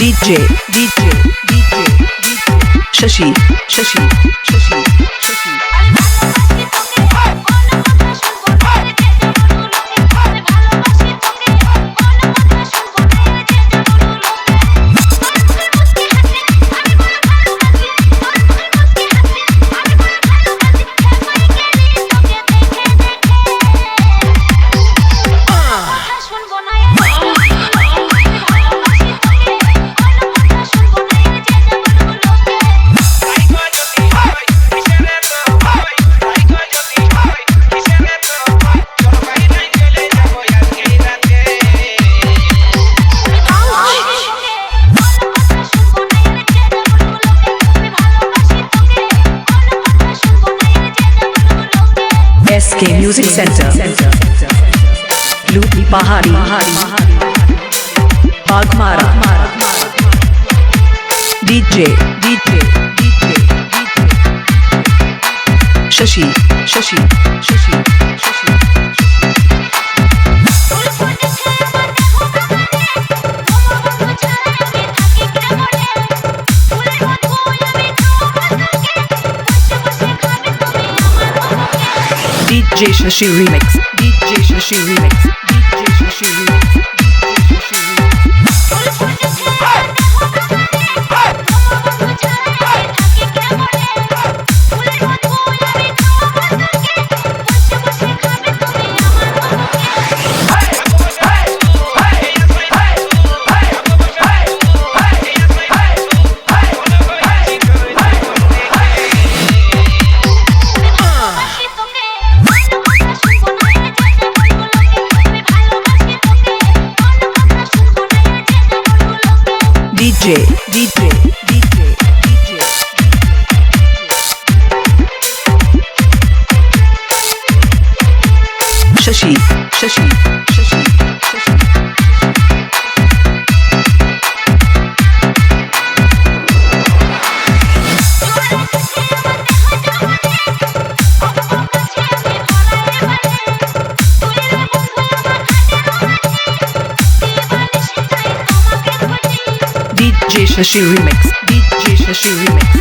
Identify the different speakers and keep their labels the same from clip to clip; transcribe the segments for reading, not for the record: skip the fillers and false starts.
Speaker 1: DJ Shashi SK Music Center Luti Pahari Bagmara DJ Shashi DJ Shashi Remix DJ Shashi DJ Shashi Remix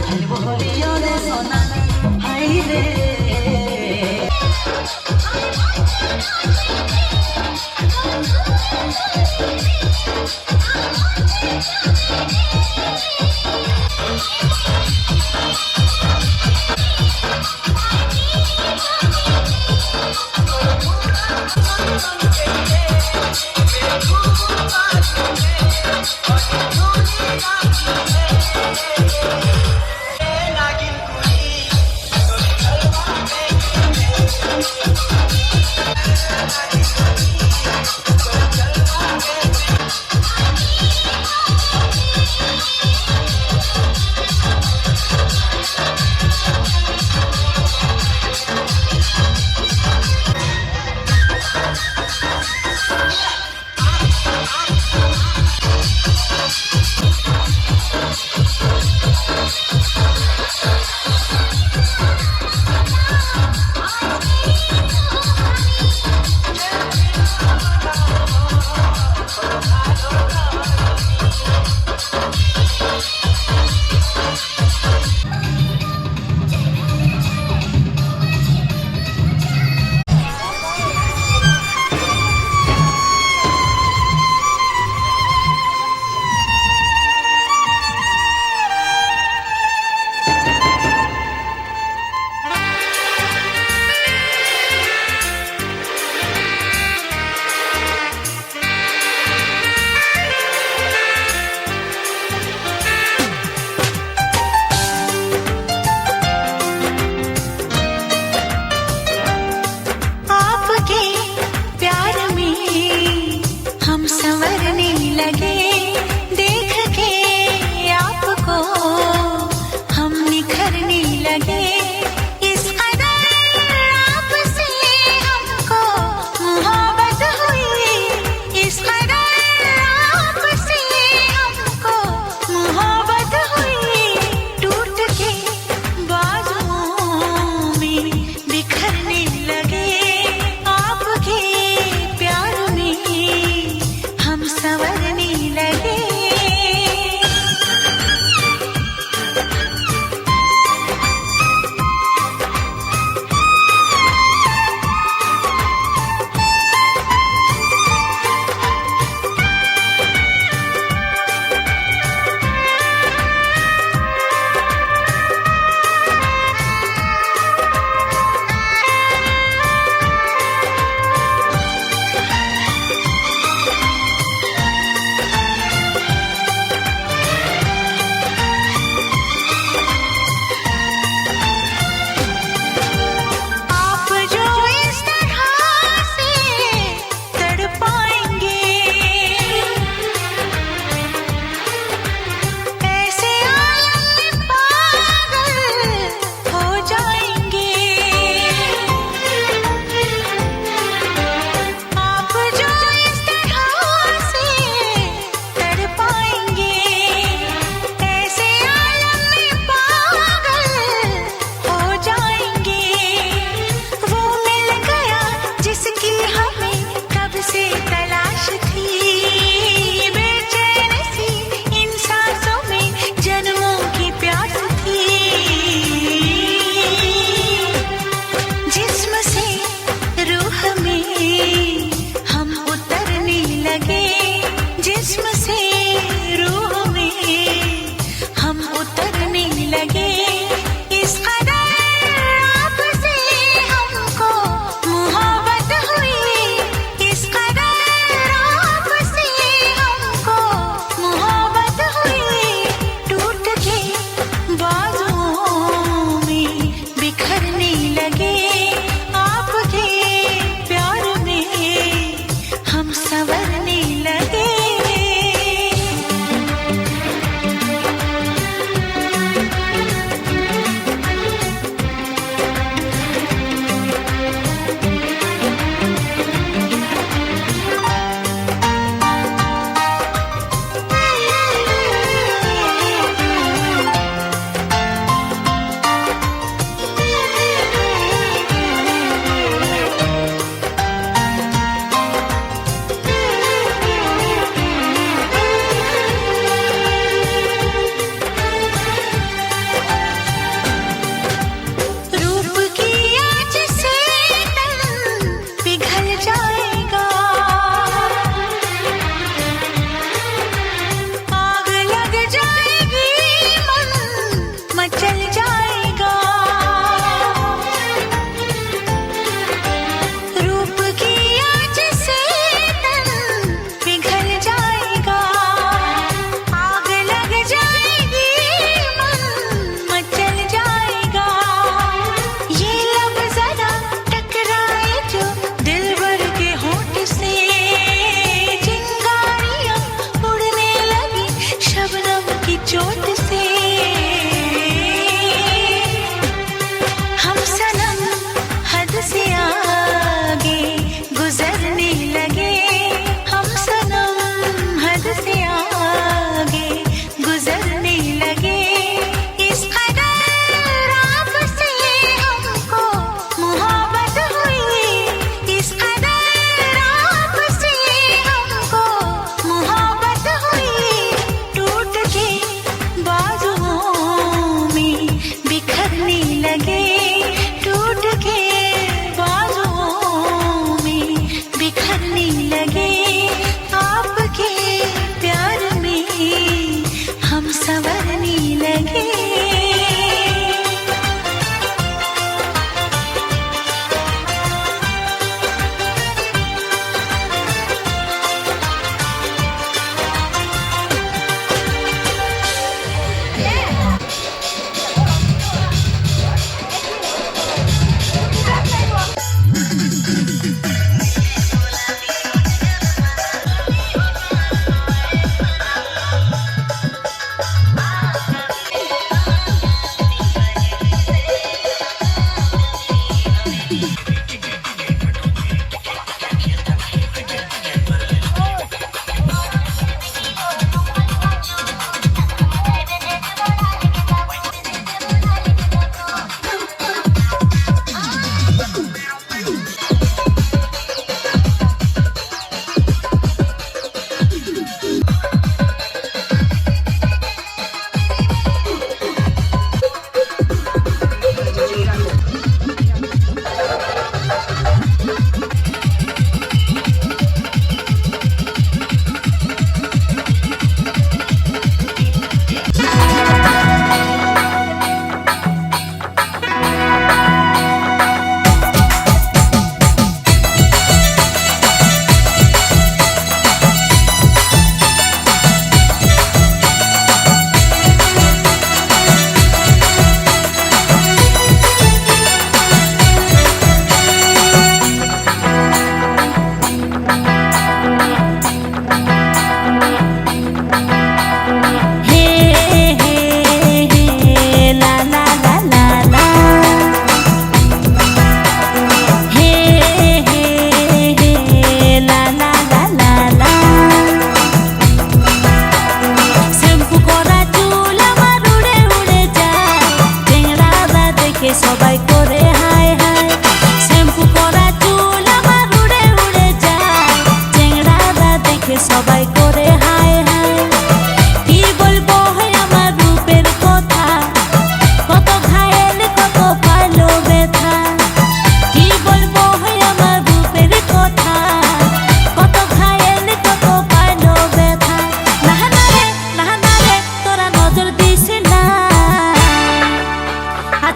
Speaker 2: খেলবো হোলিও রে সোনা high রে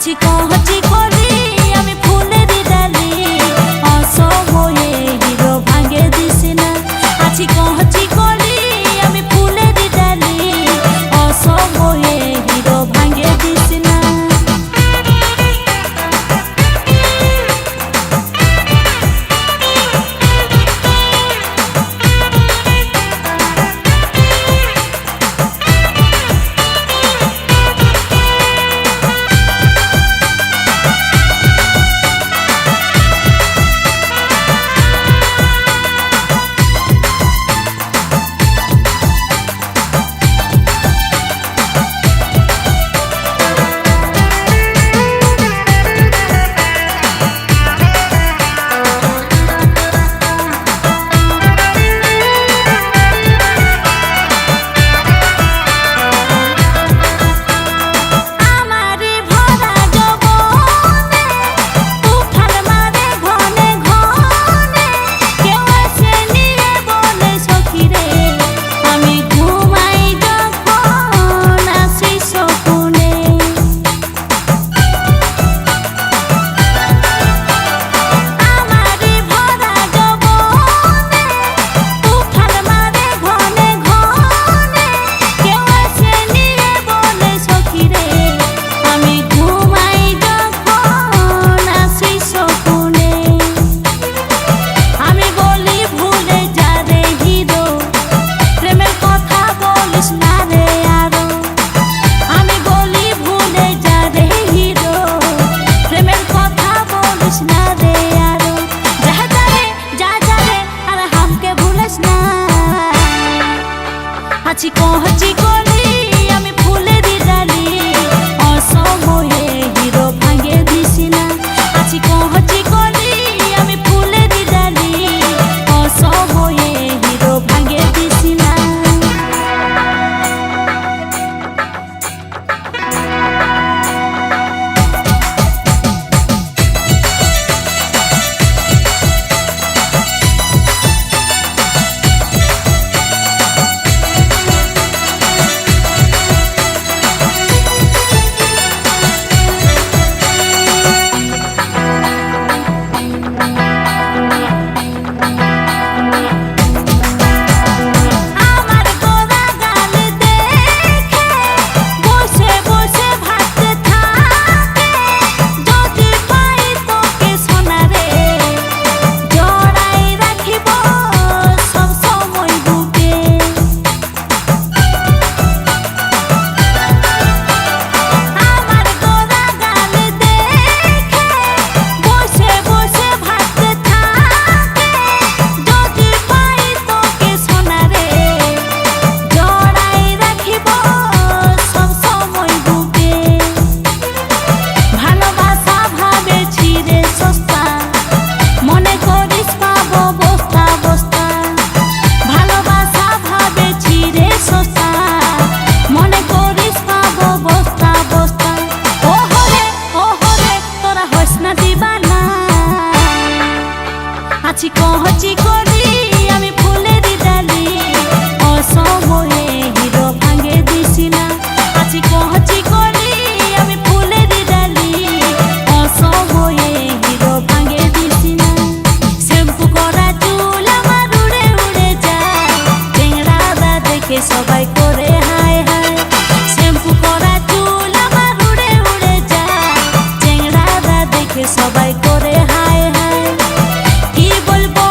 Speaker 3: আছি কহচি করি আমি ফুলের ডালি অসময়ে হিরো ভাঙে দিস না আছি কহচি করি আমি ফুলের ডালি অসময়ে হিরো ভাঙে দিস না আছি কহচি করি আমি ফুলের ডালি অসময়ে হিরো ভাঙে দিস না আছি কহচি করি আমি ফুলের ডালি অসময়ে হিরো ভাঙে দিস না আছি কহচি করি আমি ফুলের ডালি অসময়ে হিরো ভাঙে দিস না আছি কহচি করি আমি ফুলের ডালি অসময়ে হিরো ভাঙে দিস না শ্যাম্পু করা চুল আমার উড়ে উড়ে যায় টেংরাদা দেখে সবাই করে হায় হায় শ্যাম্পু করা চুল আমার উড়ে উড়ে যায় টেংরাদা দেখে সবাই করে হায় হায় কি বলবো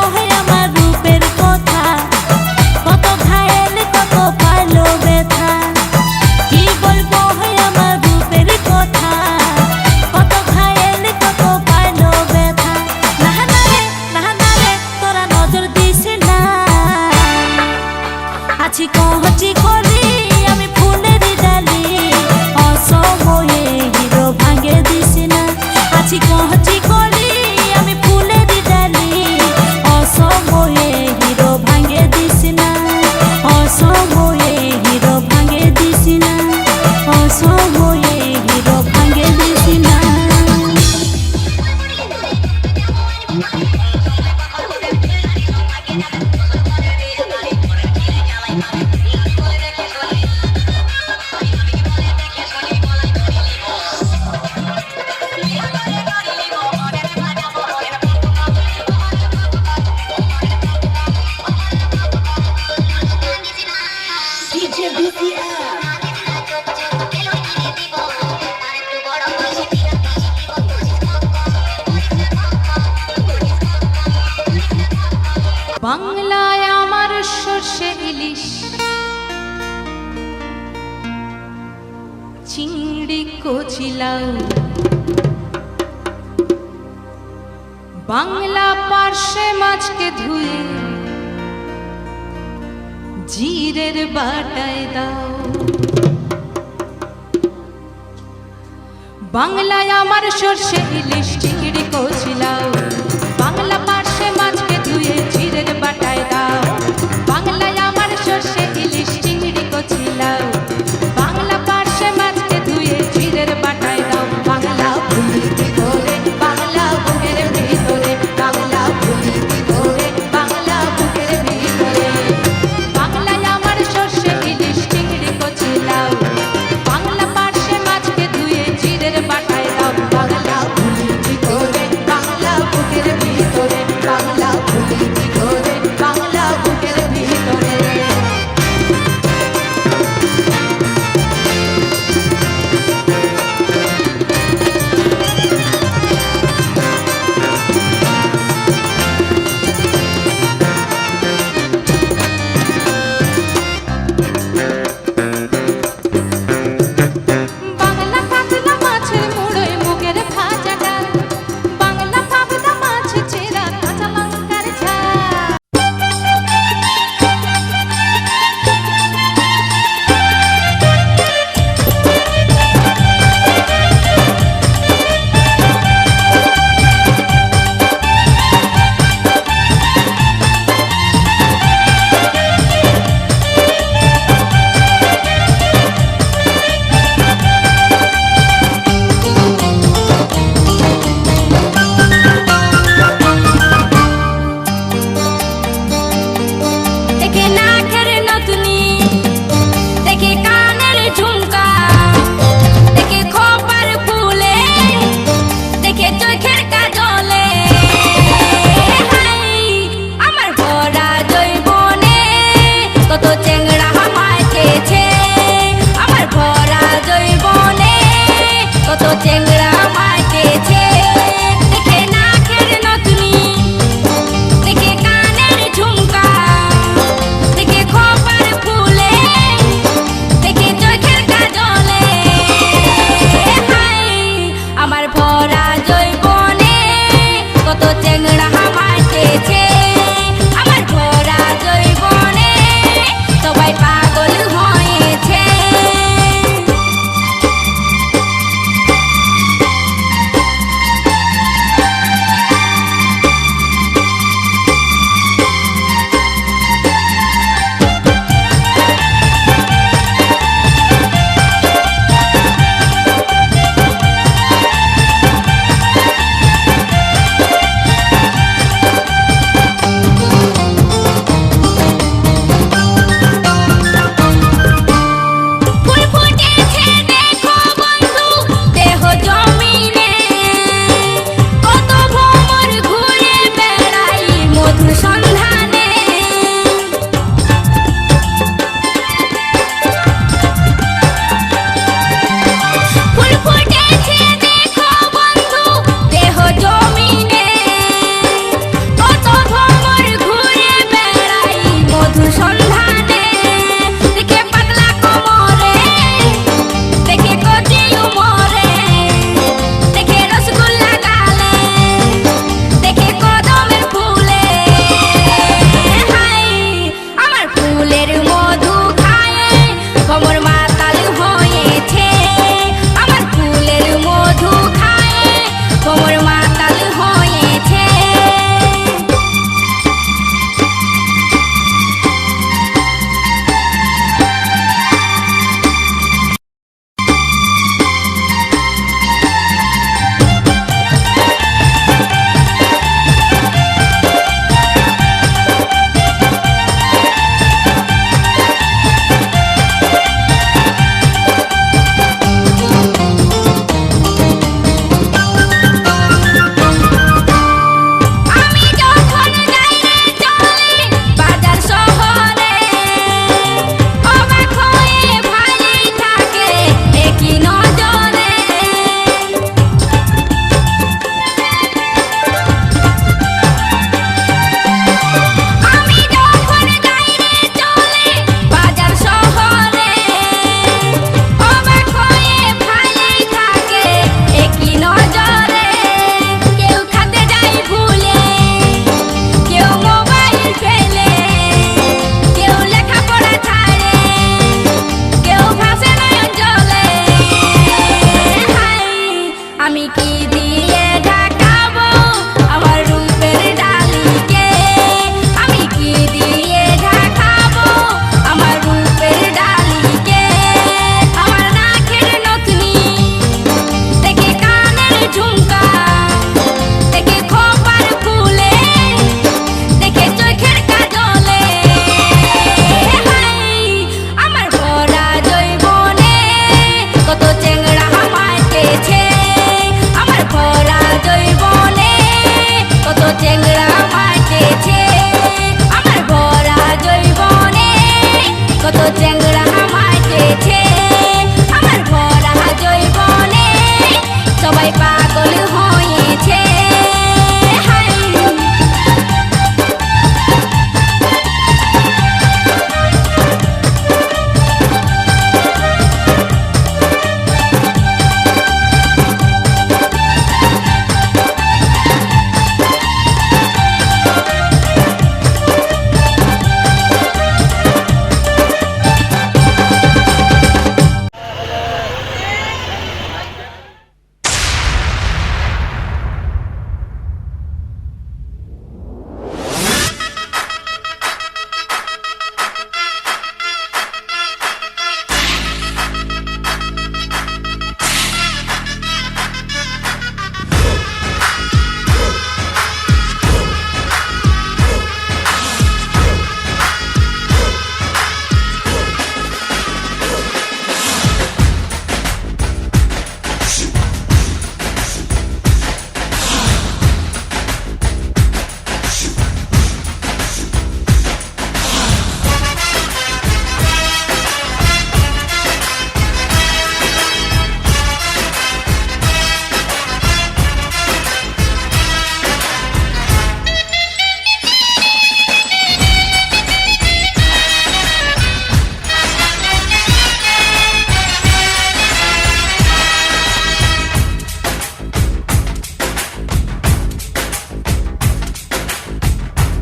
Speaker 3: কচিলাও বাংলা পার্শ্বে মাছকে ধুয়ে জিরের বাটায় দাও বাংলায় আমার সর্ষে ইলিশ চিংড়ি কচিলাও বাংলা পার্শ্বে মাছকে ধুয়ে জিরের বাটায় দাও বাংলায় আমার সর্ষে ইলিশ চিংড়ি কচিলাও বাংলা পার্শ্বে মাছকে ধুয়ে জিরের বাটায় দাও বাংলা ভুলিতে করে বাংলা বুকের ভিতরে বাংলা ভুলিতে করে বাংলা বুকের ভিতরে বাংলায় আমার সর্ষে ইলিশ চিংড়ি কচিলাও বাংলা পার্শ্বে মাছকে ধুয়ে জিরের বাটায় দাও বাংলা ভুলিতে করে বাংলা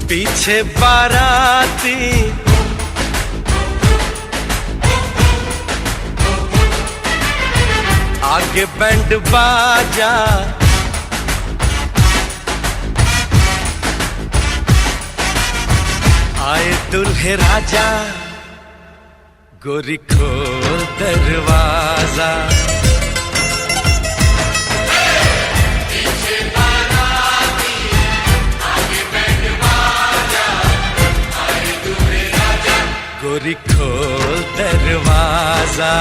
Speaker 4: पीछे बाराती आगे बैंड बाजा, आए दुल्हे राजा, गोरी खोल दरवाजा। गोरी खोल दरवाजा।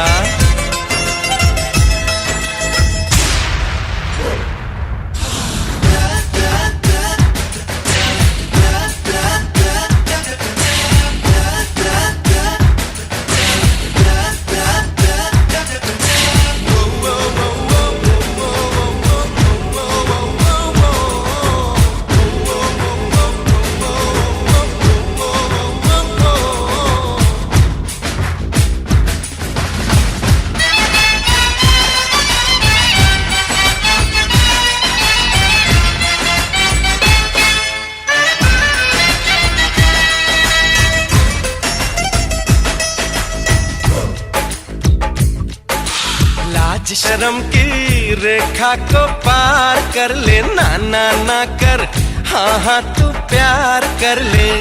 Speaker 4: लाज शर्म की रेखा को पार कर ले, ना ना ना कर, हाँ हाँ तू प्यार कर ले।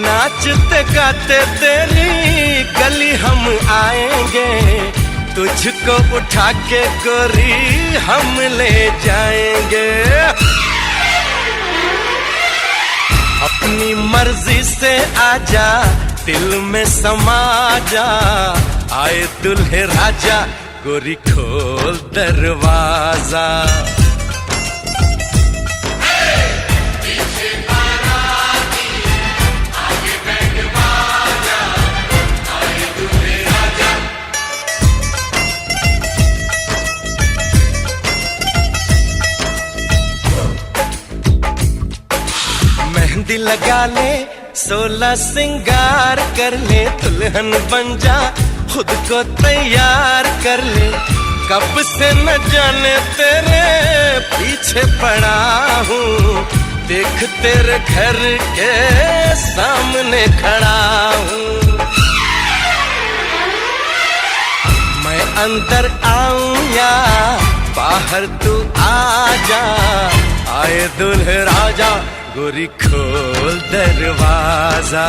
Speaker 4: नाचते गाते तेरी गली हम आएंगे, तुझको उठा के गोरी हम ले जाएंगे। अपनी मर्जी से आजा, दिल में समा जा, आए दुल्हे राजा, गोरी खोल दरवाजा। मेहंदी लगा ले, 16 सिंगार कर ले, दुल्हन बन जा, खुद को तैयार कर ले। कब से न जाने तेरे पीछे पड़ा हूँ, देख तेरे घर के सामने खड़ा हूँ। मैं अंदर आऊं या बाहर तू आ जा, आए दुल्हे राजा, गोरी खोल दरवाजा।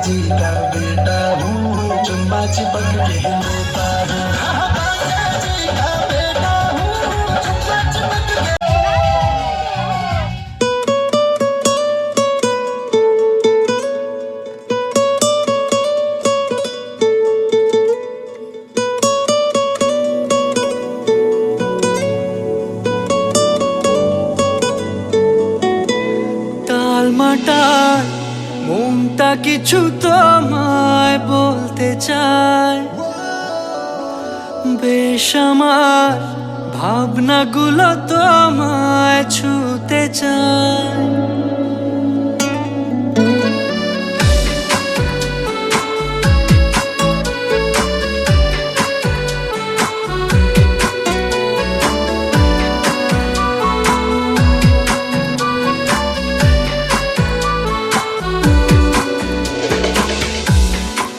Speaker 5: जी का बेटा हूँ, चुम्मा चिपक के लेता हूँ। गंगा जी का बेटा हूँ, चुम्मा चिपक के
Speaker 6: টালমাটাল মনটা কিছু তোমায় বলতে চায়, বেশ আমার ভাবনাগুলো তোমায় ছুতে চায়।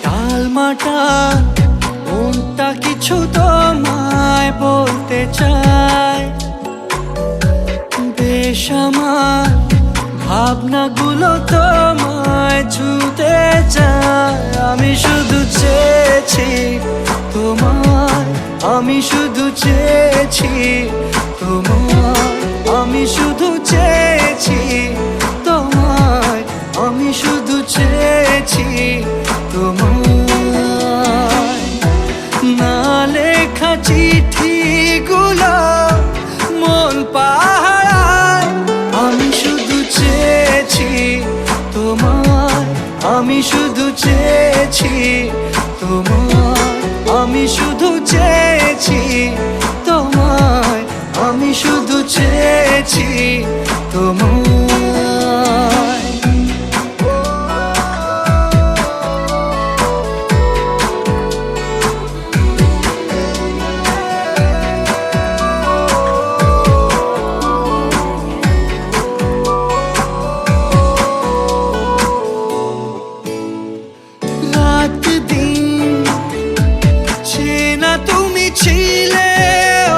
Speaker 6: টালমাটাল মনটা কিছু তোমায় বলতে চায়, বেশ আমার ভাবনাগুলো তোমায় ছুতে চায়। আমি শুধু চেয়েছি তোমায়, আমি শুধু চেয়েছি তোমায়, আমি শুধু চেয়েছি তোমায়, আমি শুধু চেয়েছি তোমায়। না লেখা চিঠিগুলো মন পাহারায়, আমি শুধু চেয়েছি তোমায়, আমি শুধু চেয়েছি তোমায়, আমি শুধু চেয়েছি তোমায়, আমি শুধু চেয়েছি তোমায়। রাত দিন চেনা তুমি ছিলে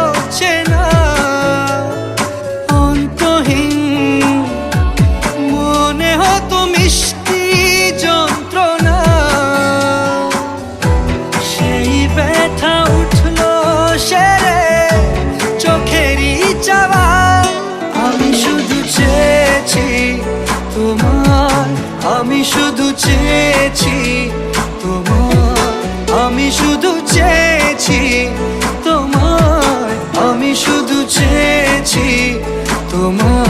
Speaker 6: অচেনা, অন্তহীন মনে হতো মিষ্টি যন্ত্রণা। সেই ব্যথা উঠলো সেরে চোখেরই চাওয়ায়। আমি শুধু চেয়েছি তোমার, আমি শুধু চেয়েছি তোমার, আমি শুধু চেয়েছি তোমার, আমি শুধু চেয়েছি তোমার।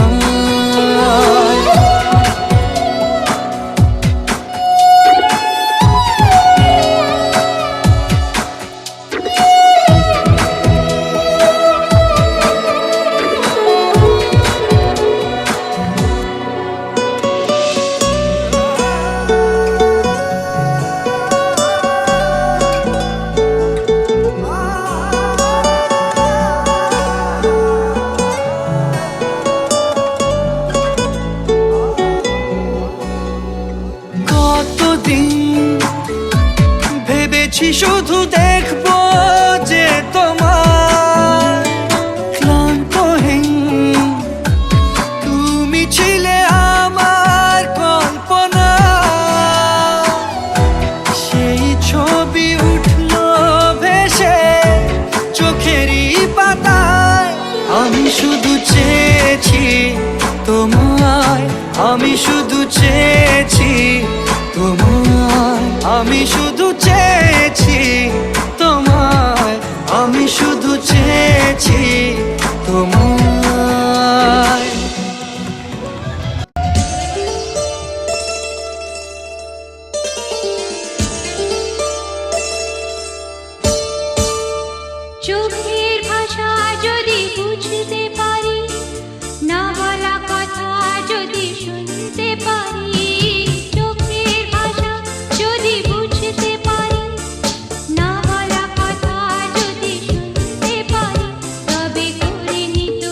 Speaker 6: কতদিন ভেবেছি শুধু দেখবো যে তোমার ক্লান্তহীন তুমি ছিলে আমার কল্পনা। সেই ছবি উঠলো ভেসে চোখেরই পাতায়। আমি শুধু চেয়েছি তোমায়, আমি শুধু চেয়েছি তোমায়, আমি শুধু চেয়েছি তোমায়, আমি শুধু চেয়েছি তোমায়।
Speaker 3: চোখের ভাষা যদি বুঝতে পারি, না বলা কথা যদি শুনতে পারি। চোখের ভাষা যদি বুঝতে পারি, না বলা কথা যদি শুনতে পারি, তবে করে নিত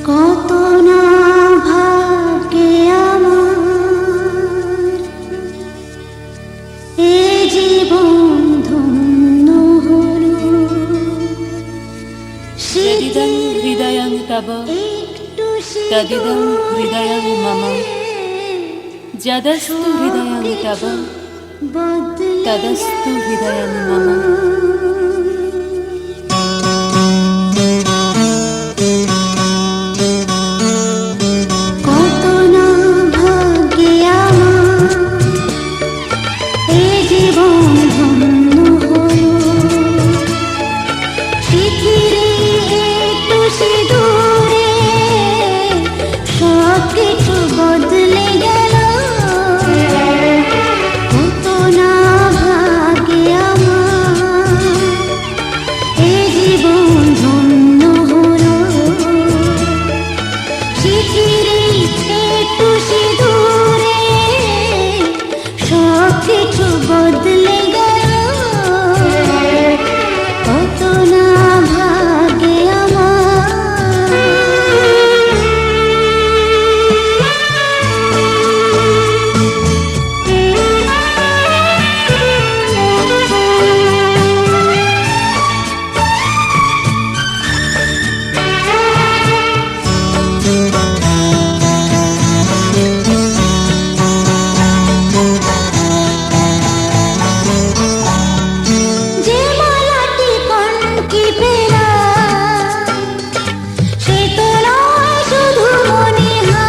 Speaker 3: কত না ভাগ্যে আমার এ জীবন ধন্য হলো
Speaker 7: যদিদং হৃদয়ং তব তদিদং হৃদয়ং মম যদস্তু হৃদয়ং তব তদস্তু হৃদয়ং মম
Speaker 3: কত না ভাগ্যে আমার এ জীবন ধন্য হলো পৃথিবী একটু সিঁদুরে সব কিছু বদলে গেল কত না ভাগ্যে আমার এ জীবন ধন্য হলো পৃথিবী একটু সিঁদুরে সব কিছু বদলে গেল কত না ভাগ্যে যে মালাটি কনকি পেলা সে তো নয় শুধু মনিহার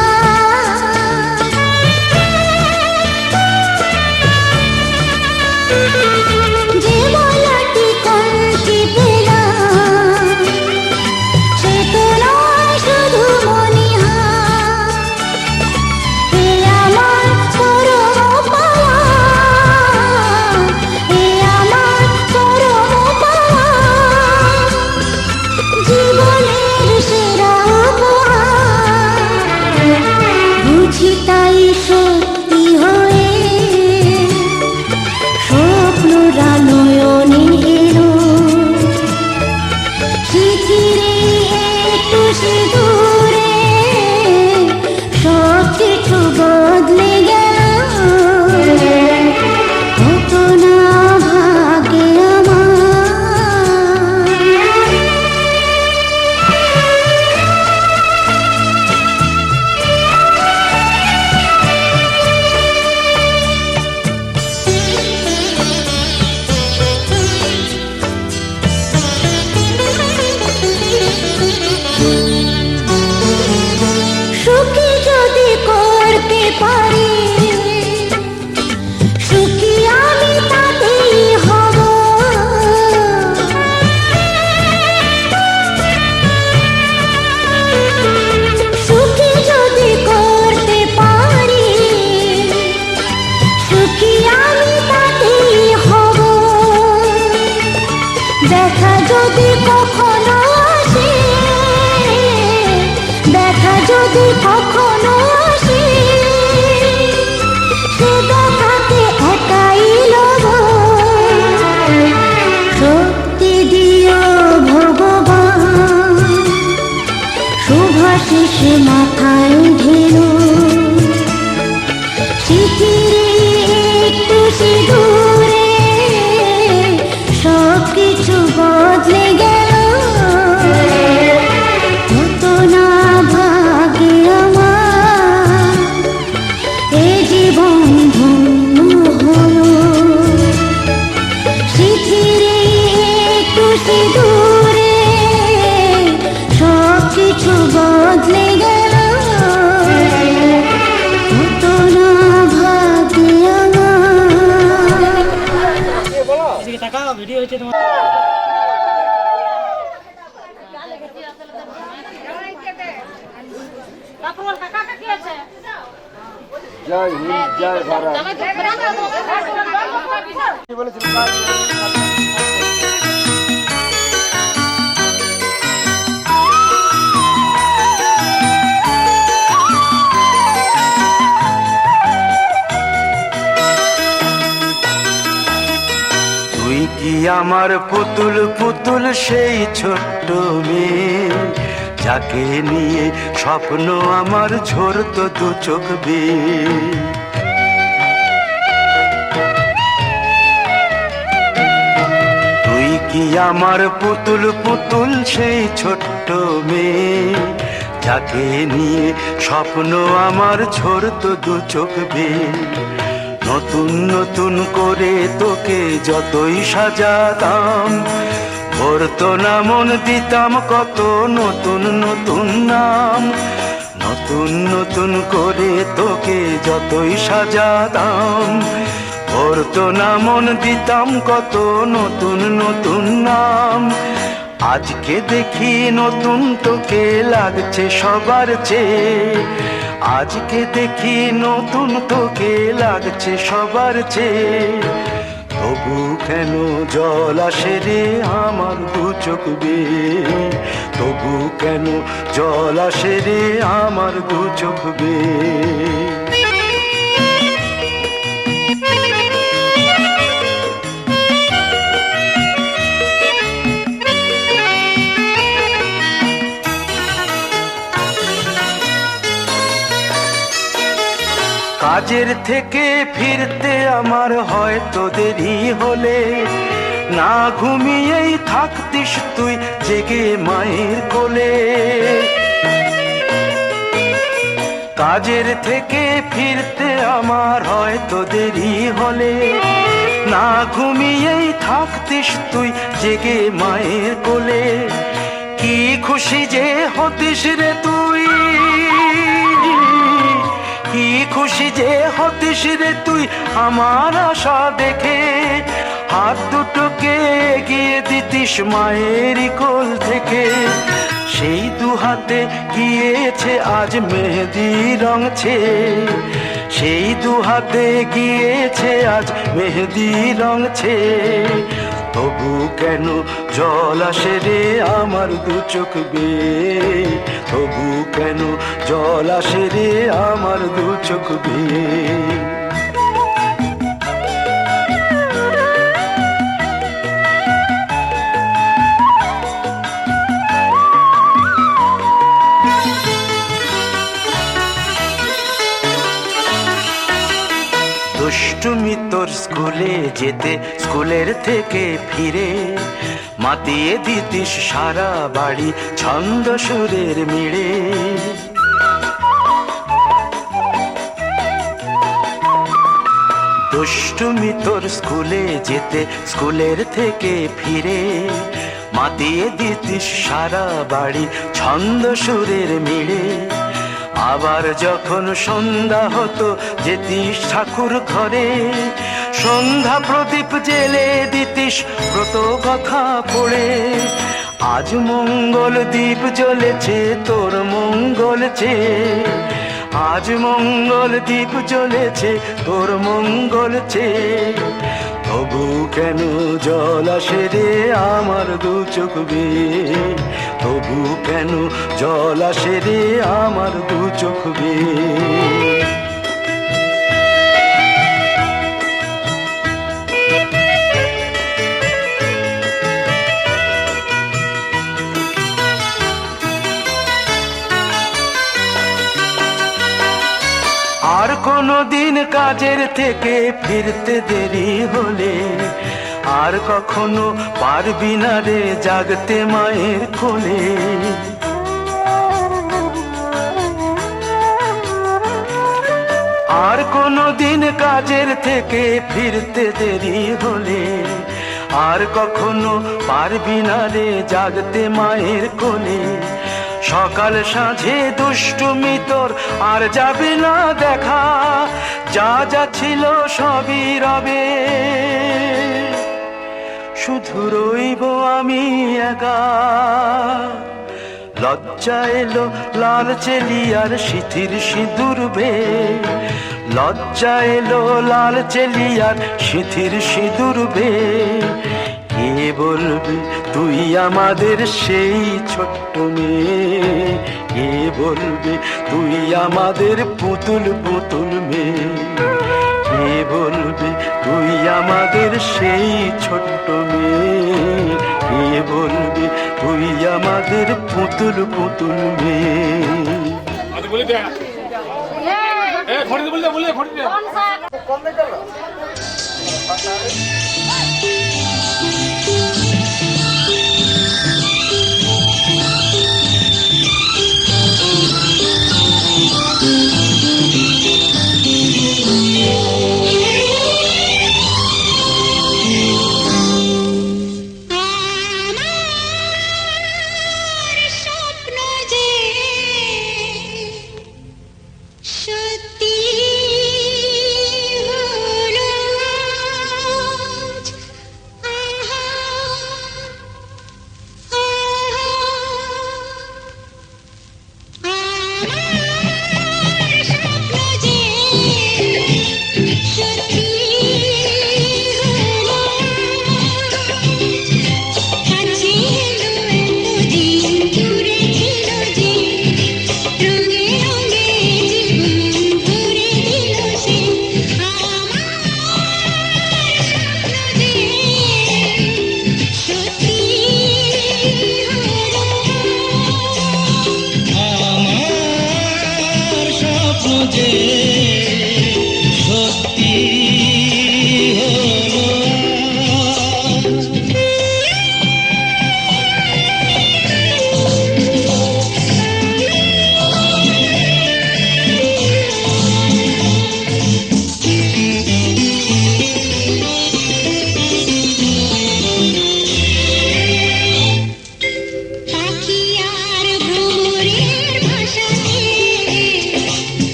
Speaker 3: যে মালাটি কনকি পেলা সে তো নয় শুধু মনিহার এ আমার পরম পাওয়া এ আমার পরম পাওয়া জীবনের সেরা উপহার বুঝি তাই সত্যি হয়ে স্বপ্নরা নয়নে এলো পৃথিবী একটু সিঁদুরে সব কিছু বদলে গেল কত না ভাগ্যে আমার সুখী যদি করতে পারি সুখী আমি তাতেই হব সুখী যদি করতে পারি সুখী আমি তাতেই হব দেখা যদি কখনো আসে দেখা যদি কখনো আসে সে দেখাতে একাই লব শক্তি দিও ভগবান শুভাশিস মাথায় ঢেলো পৃথিবী একটু সিঁদুরে সব কিছু বদলে গেল কত না ভাগ্যে আমার এ জীবন ধন্য হলো পৃথিবী একটু সিঁদুরে সব কিছু বদলে গেল কত না ভাগ্যে আমার
Speaker 8: জয় হিন্দ জয় ভারত
Speaker 6: তুই কি আমার পুতুল পুতুল সেই ছোট্ট মেয়ে, যাকে নিয়ে স্বপ্ন আমার ঝরতো দু চোখ বেয়ে। তুই কি আমার পুতুল পুতুল সেই ছোট্ট মেয়ে, যাকে নিয়ে স্বপ্ন আমার ঝরতো দু চোখ বেয়ে। নতুন নতুন করে তোকে যতই সাজাতাম, ভরতো না মন, দিতাম কত নতুন নতুন নাম। নতুন নতুন করে তোকে যতই সাজাতাম, ভরতো না মন, দিতাম কত নতুন নতুন নাম। আজকে দেখি নতুন তোকে লাগছে সবার চেয়ে, আজকে দেখি নতুন তোকে লাগছে সবার চেয়ে। তবু কেন জল আসে রে আমার দু চোখ বেয়ে, তবু কেন জল আসে রে আমার দু চোখ বেয়ে। কাজের থেকে ফিরতে আমার হয়তো দেরি হলে, না ঘুমিয়েই থাকতিস তুই জেগে মায়ের কোলে। কাজের থেকে ফিরতে আমার হয়তো দেরি হলে, না ঘুমিয়েই থাকতিস তুই জেগে মায়ের কোলে। কি খুশি যে হতিস রে তুই, কি খুশি যে হতিস রে তুই আমার আশা দেখে। হাত দুটোকে এগিয়ে দিতিস মায়ের কোল থেকে, সেই দু হাতে গিয়েছে আজ মেহেদি রঙছে, সেই দু হাতে গিয়েছে আজ মেহেদি রঙছে। তবু কেন জল আসে রে আমার দু চোখ বেয়ে, তবু কেন জল আসে রে আমার দু চোখ বেয়ে। দুষ্টুমি তোর স্কুলে যেতে, স্কুলের থেকে ফিরে মাতিয়ে দিতিস সারা বাড়ি ছন্দ সুরের মিড়ে। দুষ্টুমি তোর স্কুলে যেতে, স্কুলের থেকে ফিরে মাতিয়ে দিতিস সারা বাড়ি ছন্দ সুরের মিড়ে। আবার যখন সন্ধ্যা হতো যেতিস ঠাকুর ঘরে, সন্ধ্যা প্রদীপ জেলে দিতিস ব্রত কথা পড়ে। আজ মঙ্গল দ্বীপ জ্বলেছে তোর মঙ্গল চেয়ে, আজ মঙ্গল দ্বীপ জ্বলেছে তোর মঙ্গল চেয়ে। তবু কেন জল আসে রে আমার দু চোখ বেয়ে, তবু কেন জল আসে রে আমার দু চোখ বেয়ে। আর কোনো দিন কাজের থেকে ফিরতে দেরি হলে, আর কখনো পারবি না রে জাগতে মায়ের কোলে। আর কোনো দিন কাজের থেকে ফিরতে দেরি হলে, আর কখনো পারবি না রে জাগতে মায়ের কোলে। সকাল সাঁঝে দুষ্টুমি তোর আর যাবে না দেখা, যা যা ছিল সবই রবে, শুধু রইব আমি একা। লজ্জা এলো লাল চেলিয়ার সিথির সিঁদুর বে, লজ্জা এলো লাল চেলিয়ার সিথির সিঁদুর বে। কে বলবে তুই আমাদের সেই ছোট্ট মেয়ে, কে বলবে তুই আমাদের পুতুল পুতুল মেয়ে। কে বলবে তুই আমাদের সেই ছোট্ট মেয়ে, কে বলবে তুই আমাদের পুতুল পুতুল মেয়ে।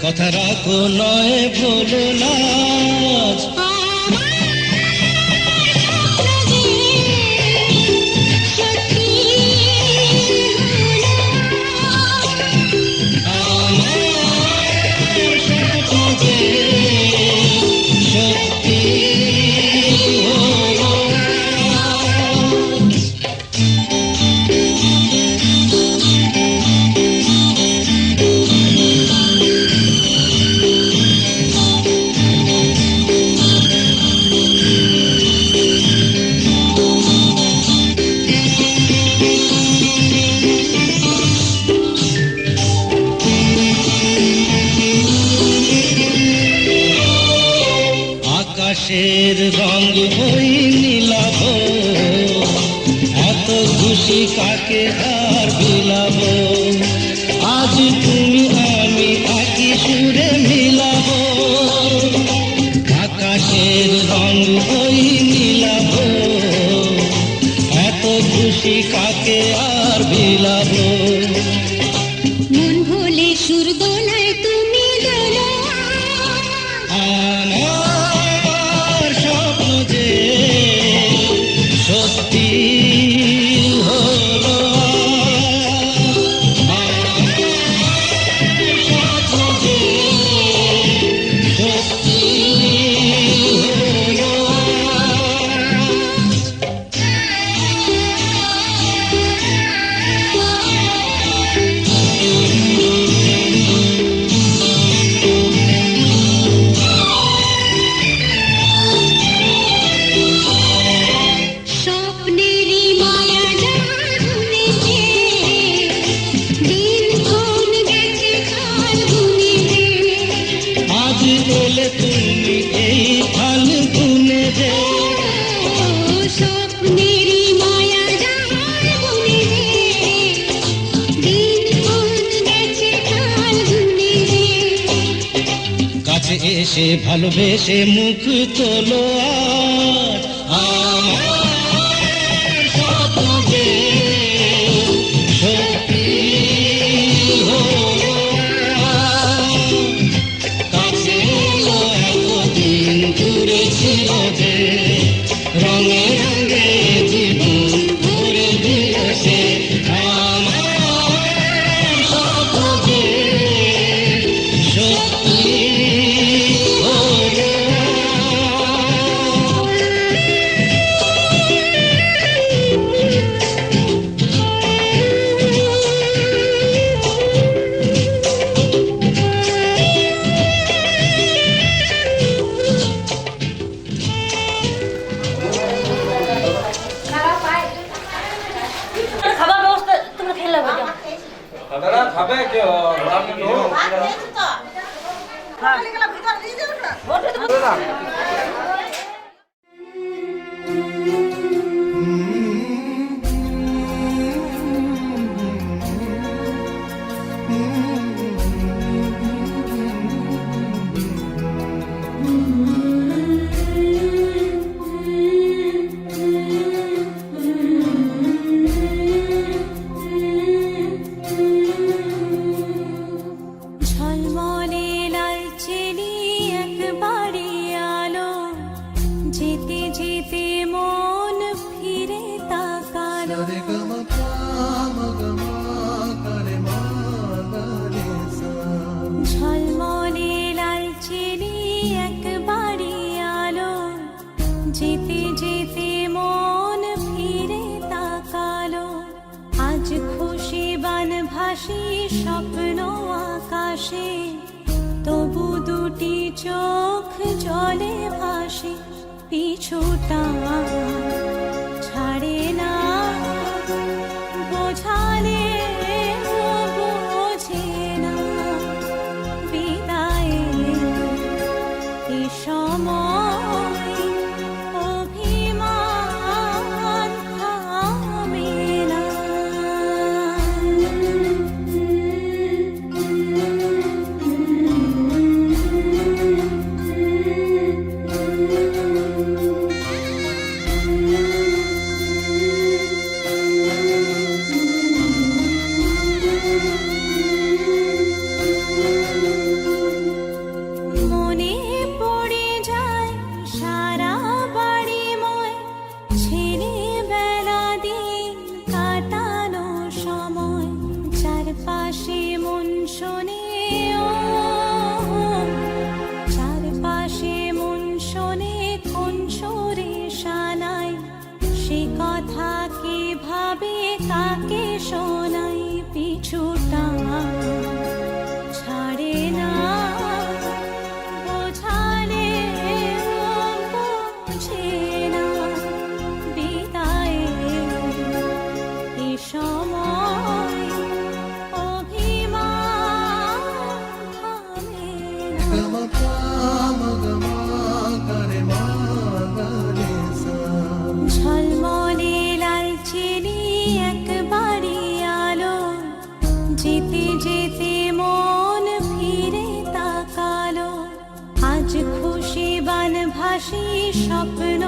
Speaker 5: কথা রাখো নয় ভুলো না, আকাশের রঙ ওই নীলাভ, এত খুশি কাকে আর বিলাব, আজ তুমি আমি একই সুরে মিলাব। আকাশের রঙ ওই নীলাভ, এত খুশি কাকে আর বিলাব।
Speaker 3: মন ভোলে সুর দোলায় তুমি দোলা,
Speaker 5: আমার স্বপ্ন যে সত্যি হলো, স্বপ্ন যে সত্যি হলো।
Speaker 3: স্বপ্নেরই মায়া জাল বুনেছে, দিনক্ষণ গেছে কাল গুনেছে,
Speaker 5: আজ এলে তুমি এই ফাল্গুনে যে,
Speaker 3: স্বপ্নেরই মায়া জাল বুনেছে, দিনক্ষণ গেছে কাল গুনেছে।
Speaker 5: কাছে এসে ভালোবেসে মুখ তোলো আজ, আমার স্বপ্ন যে সত্যি হলো। কাছে এলো এতদিন দূরে ছিল যে, রঙে রঙে জীবন ভরে দিল সে, আমার
Speaker 3: ঝলমলে লাল চেলি একবারে আলো, যেতে যেতে মন ফিরে তাকালো। ঝলমলে লাল চেলি একবারে আলো, যেতে যেতে মন ফিরে তাকালো। আজ খুশি বান ভাসি স্বপ্ন আকাশে, তবু দুটি চোখ জলে ভাসে। পিছুটা ছাড়ে না, বোঝালে বোঝে না। বিদায়ে এ সময় অভিমান থামে না। মনে পড়ে যায় সারা বাড়িময়, ছেলেবেলা দিন কাটানো সময়। চারপাশে মন শোনে, চারপাশে মন শোনে কোন সুরে শানাই। সে কথা কে ভাবে কাকে শোনাই। পিছুটা ছাড়ে না, বোঝালে বোঝে না। বিদায়ে এ সময় অভিমান থামে না। ঝলমলে লাল চেলি একবারে আলো, যেতে যেতে মন ফিরে তাকালো। আজ খুশি বান ভাসি স্বপ্ন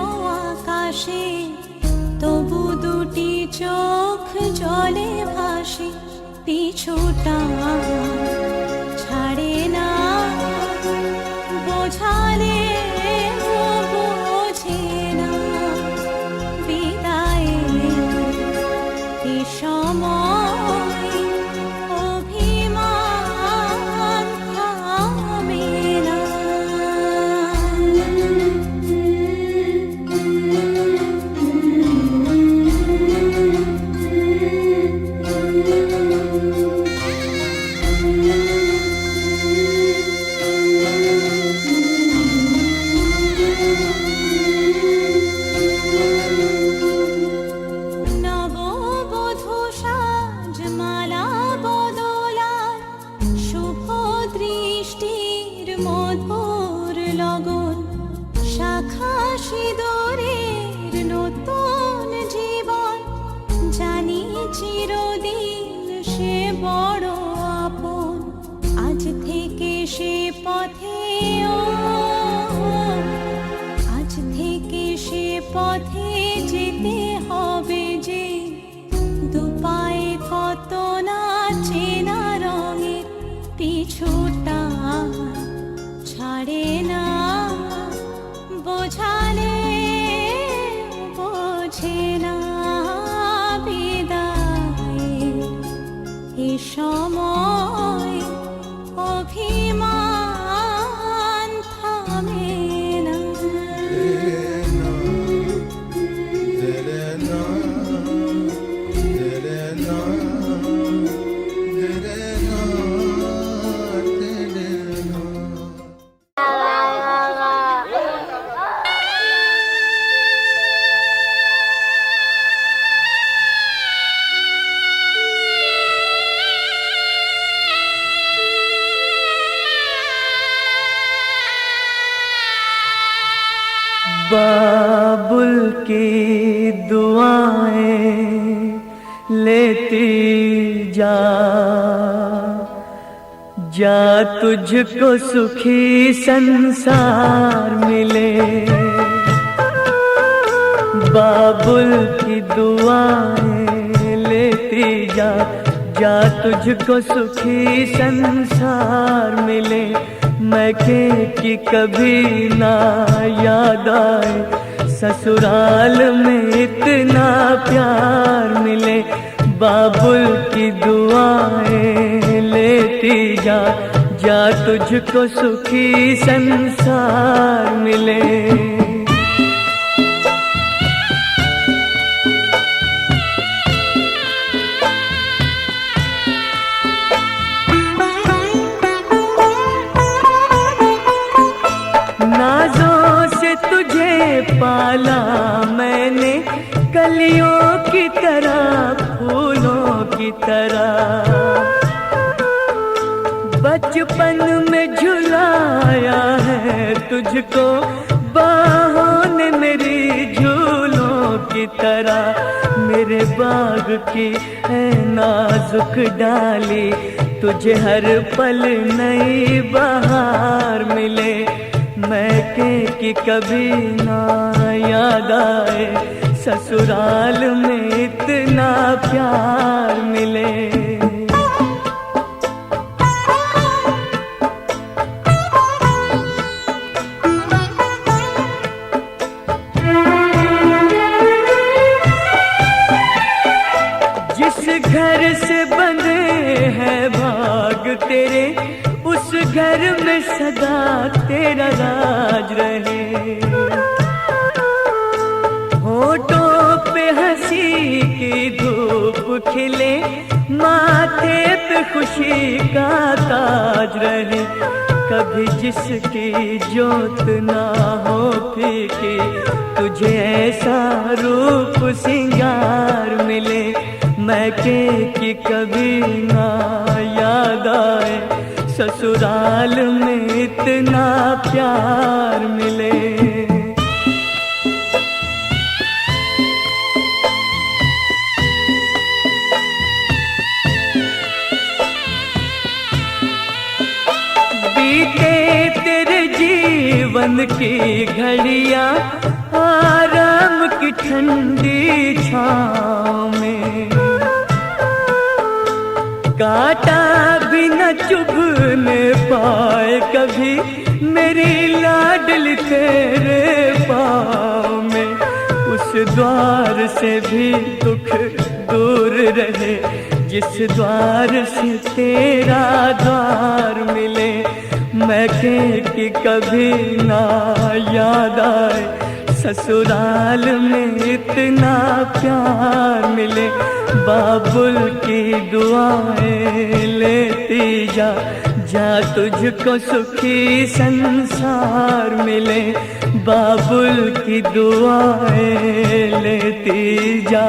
Speaker 3: আকাশে, তবু দুটি চোখ জলে ভাসে। পিছুটা ছাড়ে না, বোঝালে বোঝে না। বিদায়ে এ সময় অভিমান থামে না। নববধূ সাজমালা বদলার, শুভ দৃষ্টির মধুর লগন। শাখা সিঁদুরের নতুন জীবন, জানি চিরদিন সে বড় আপন। আজ থেকে সে পথে, আজ থেকে সে পথে যেতে হবে যে। দুপায়ে কত না চেনা রঙের, পিছুটা ছাড়ে না, বোঝালে বোঝে না। বিদায়ে এ সময় অভিমান
Speaker 6: बाबुल की दुआएं लेती जा, जा तुझको सुखी संसार मिले। बाबुल की दुआएं लेती जा, जा तुझको सुखी संसार मिले। मैके की कभी ना याद आए, ससुराल में इतना प्यार मिले। बाबुल की दुआएं लेती जा, जा तुझको सुखी संसार मिले। नाजों से तुझे पाला मैंने, कलियों की तरह फूलों की तरह। बचपन में झुलाया है तुझको बाहों ने मेरी झूलों की तरह। मेरे बाग की है नाजुक डाली, तुझे हर पल नई बहार मिले। मैके की कभी ना याद आए, ससुराल में इतना प्यार मिले। जिस घर से बंधे हैं भाग तेरे, उस घर में सदा तेरा राज रहे। होठों पे हंसी की धूप खिले, माथे पे खुशी का ताज रहे। कभी जिसकी जोत ना हो फीकी, तुझे ऐसा रूप सिंगार मिले। मैके की कभी ना याद आए, ससुराल में इतना प्यार मिले। बीते तेरे जीवन की घड़ियां आराम की ठंडी छाँव में। कांटा भी न चुभने पाए कभी मेरी लाडली तेरे पाँव में। उस द्वार से भी दुख दूर रहे, जिस द्वार से तेरा द्वार मिले। मैके की कभी ना याद आए, ससुराल में इतना प्यार मिले। बाबुल की दुआएं लेती जा, जा तुझको सुखी संसार मिले। बाबुल की दुआएं लेती जा।